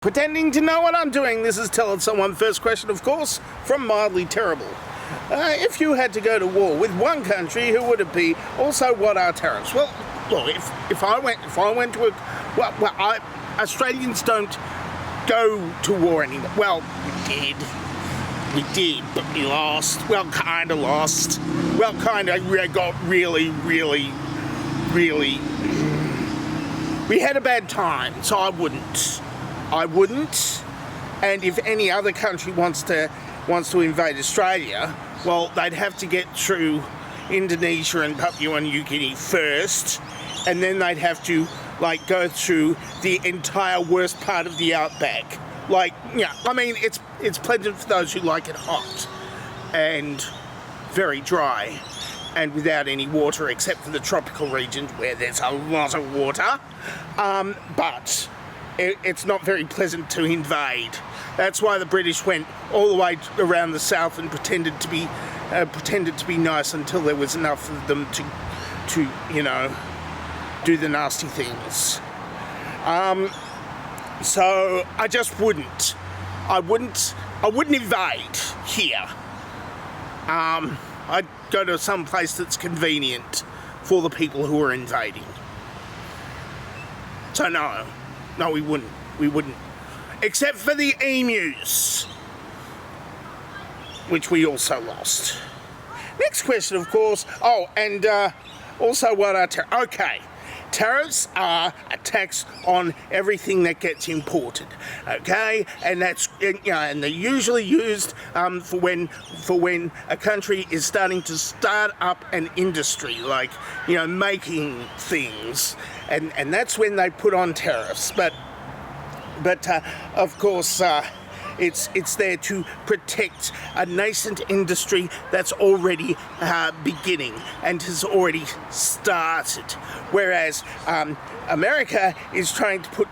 Pretending to know what I'm doing, this is Telling Someone. First question, of course, from Mildly Terrible. If you had to go to war with one country, who would it be? Also, what are tariffs? Well, if I went to a... Australians don't go to war anymore. Well, we did, but we lost. Well, kind of lost. Well, kind of got really... We had a bad time, so I wouldn't. And if any other country wants to invade Australia, well, they'd have to get through Indonesia and Papua New Guinea first, and then they'd have to go through the entire worst part of the outback. I mean, it's pleasant for those who like it hot and very dry and without any water, except for the tropical regions where there's a lot of water. But it's not very pleasant to invade. That's why the British went all the way around the south and pretended to be nice until there was enough of them to do the nasty things. So I just wouldn't. I wouldn't invade here. I'd go to some place that's convenient for the people who are invading. So no, we wouldn't. Except for the emus, which we also lost. Next question, of course. Oh, and also what are tariffs? Okay, tariffs are a tax on everything that gets imported. Okay, and that's and they're usually used for when a country is starting to start up an industry, making things, and that's when they put on tariffs. But of course, it's there to protect a nascent industry that's already beginning and has already started. Whereas America is trying to put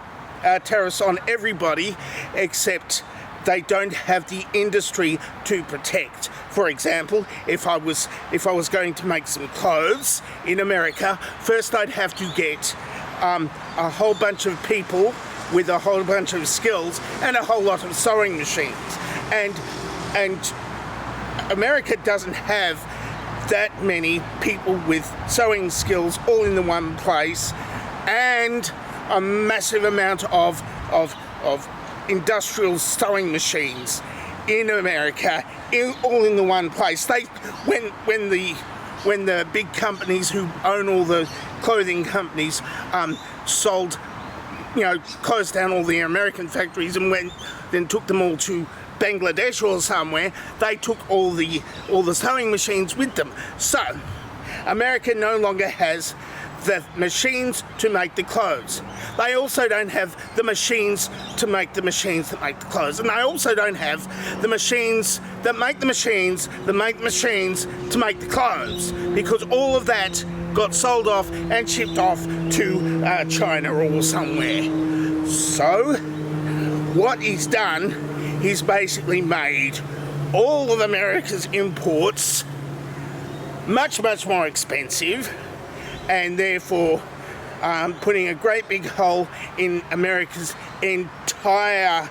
tariffs on everybody, except they don't have the industry to protect. For example, if I was going to make some clothes in America, first I'd have to get a whole bunch of people with a whole bunch of skills and a whole lot of sewing machines. And America doesn't have that many people with sewing skills all in the one place, and a massive amount of industrial sewing machines in America, all in the one place. When the big companies who own all the clothing companies closed down all the American factories and then took them all to Bangladesh or somewhere, they took all the sewing machines with them. So America no longer has the machines to make the clothes. They also don't have the machines to make the machines that make the clothes. And they also don't have the machines that make the machines that make the machines to make the clothes, because all of that got sold off and shipped off to China or somewhere. So what he's done, he's basically made all of America's imports much more expensive, and therefore putting a great big hole in America's entire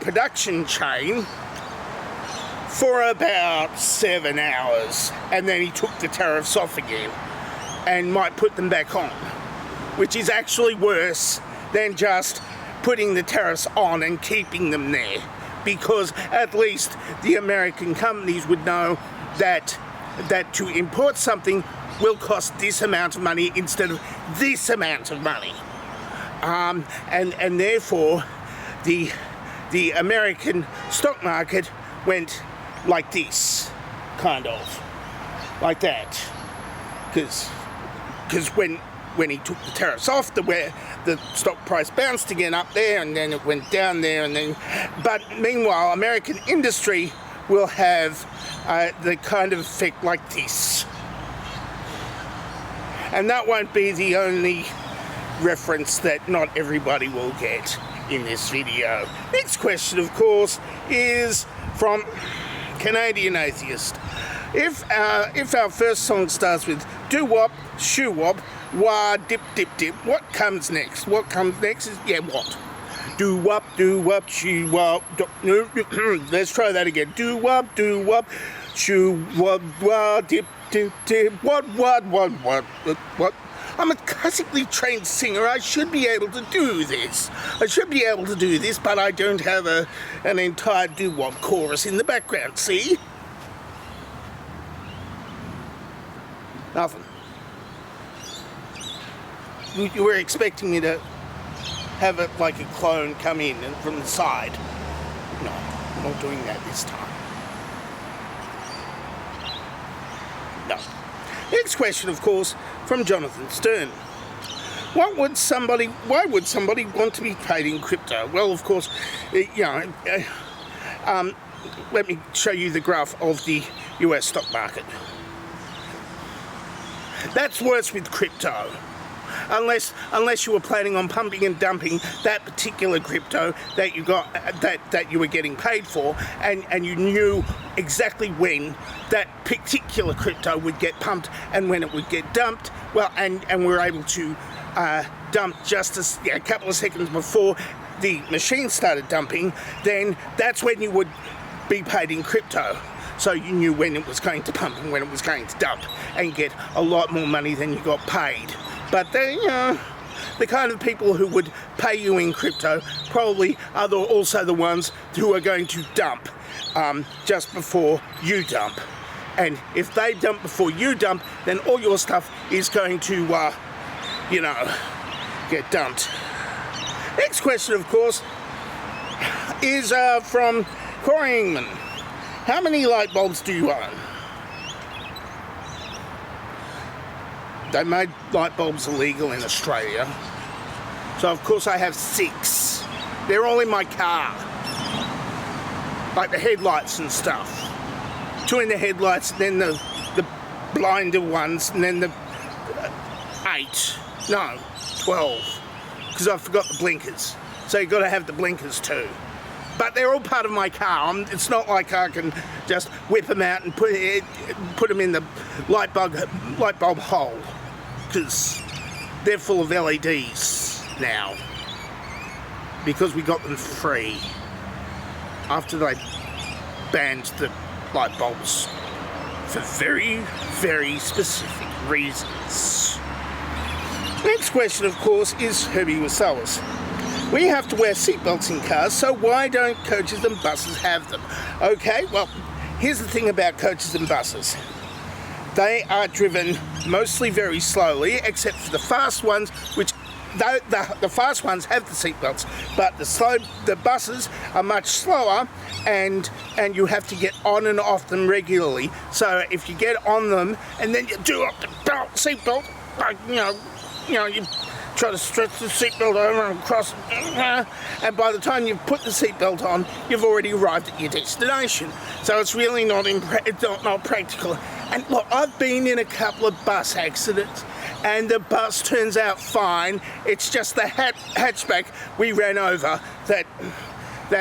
production chain for about 7 hours. And then he took the tariffs off again and might put them back on, which is actually worse than just putting the tariffs on and keeping them there, because at least the American companies would know that to import something will cost this amount of money instead of this amount of money, and therefore the American stock market went like this, kind of like that, because when he took the tariffs off, the stock price bounced again up there, and then it went down there, but meanwhile American industry will have the kind of effect like this. And that won't be the only reference that not everybody will get in this video. Next question, of course, is from Canadian Atheist. If our first song starts with doo-wop, shoo-wop, wah, dip, dip, dip, what comes next? What comes next is, what? Do-wop, she-wop. Let's try that again. Do-wop, shoo-wop, dip, what? I'm a classically trained singer. I should be able to do this. But I don't have an entire doo-wop chorus in the background, see? Nothing. You were expecting me to have it like a clone come in and from the side. No, I'm not doing that this time. No. Next question, of course, from Jonathan Stern. Why would somebody want to be paid in crypto? Well, of course, let me show you the graph of the US stock market. That's worse with crypto. Unless you were planning on pumping and dumping that particular crypto that you got that you were getting paid for, and you knew exactly when that particular crypto would get pumped and when it would get dumped. Well, and we're able to dump just a couple of seconds before the machine started dumping. Then that's when you would be paid in crypto. So you knew when it was going to pump and when it was going to dump, and get a lot more money than you got paid. But the kind of people who would pay you in crypto probably are also the ones who are going to dump just before you dump. And if they dump before you dump, then all your stuff is going to, get dumped. Next question, of course, is from Corey Ingman. How many light bulbs do you own? They made light bulbs illegal in Australia. So of course I have 6. They're all in my car. Like the headlights and stuff. 2 in the headlights, then the blinder ones, and then the 12. Because I forgot the blinkers. So you've got to have the blinkers too. But they're all part of my car. It's not like I can just whip them out and put them in the light bulb hole, because they're full of LEDs now, because we got them free after they banned the light bulbs for very, very specific reasons. Next question, of course, is Herbie Wasawas. We have to wear seatbelts in cars, so why don't coaches and buses have them? Okay, well, here's the thing about coaches and buses. They are driven mostly very slowly, except for the fast ones, which the fast ones have the seatbelts, but the buses are much slower, and you have to get on and off them regularly. So if you get on them and then you do up the seatbelt, you try to stretch the seatbelt over and across, and by the time you've put the seatbelt on, you've already arrived at your destination. So it's really not practical. And look, I've been in a couple of bus accidents, and the bus turns out fine. It's just the hatchback we ran over that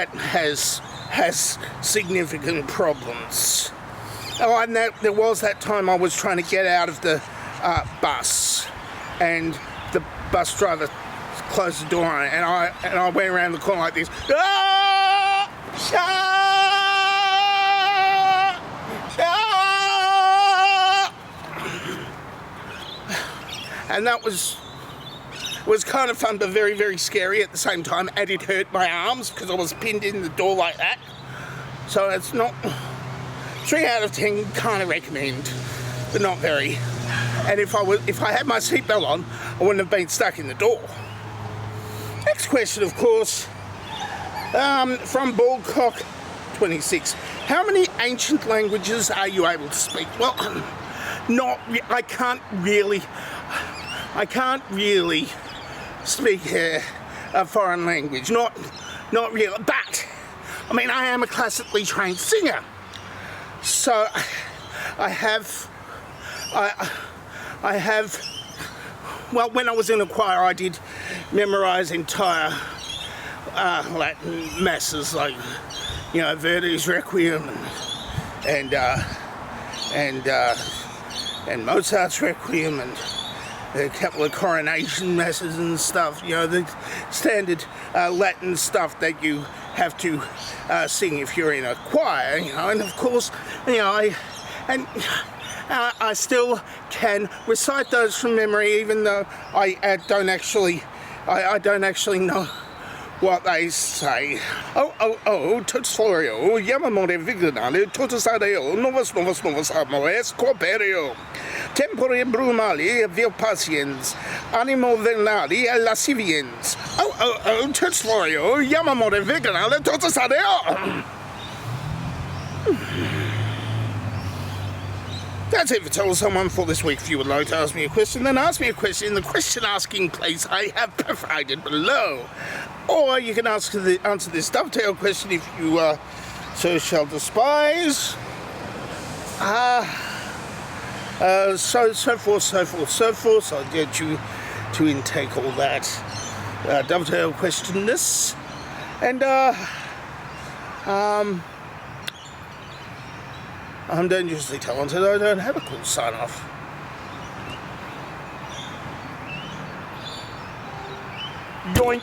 has significant problems. Oh, and there was that time I was trying to get out of the bus, and the bus driver closed the door on it, and I went around the corner like this. Ah! Ah! Ah! And that was kind of fun, but very, very scary at the same time, and it hurt my arms because I was pinned in the door like that. So it's not 3 out of 10, kind of recommend, but not very. And if I had my seatbelt on, I wouldn't have been stuck in the door. Next question, of course, from Baldcock26. How many ancient languages are you able to speak? Well, I can't really speak a foreign language. Not really. But I mean, I am a classically trained singer, so I have. Well, when I was in a choir, I did memorize entire Latin masses, like, Verdi's Requiem and Mozart's Requiem a couple of coronation masses and stuff, you know, the standard Latin stuff that you have to sing if you're in a choir, you know, and of course, you know, I still can recite those from memory, even though I don't actually know what they say. Tuts Florio, Yamamore Vignale, Totus Adeo, Novus Amores, Corperio, Tempore Brumali, Vil Patiens, Animo Venali, Lasciviens. Tuts Florio, Yamamore Vignale, Totus Adeo. That's it for Tell Someone for this week. If you would like to ask me a question, then ask me a question in the question asking place I have provided below. Or you can answer this dovetail question if you so shall despise. So forth. I'll get you to intake all that dovetail questionness. And I'm dangerously talented. I don't have a cool sign off. Yoink.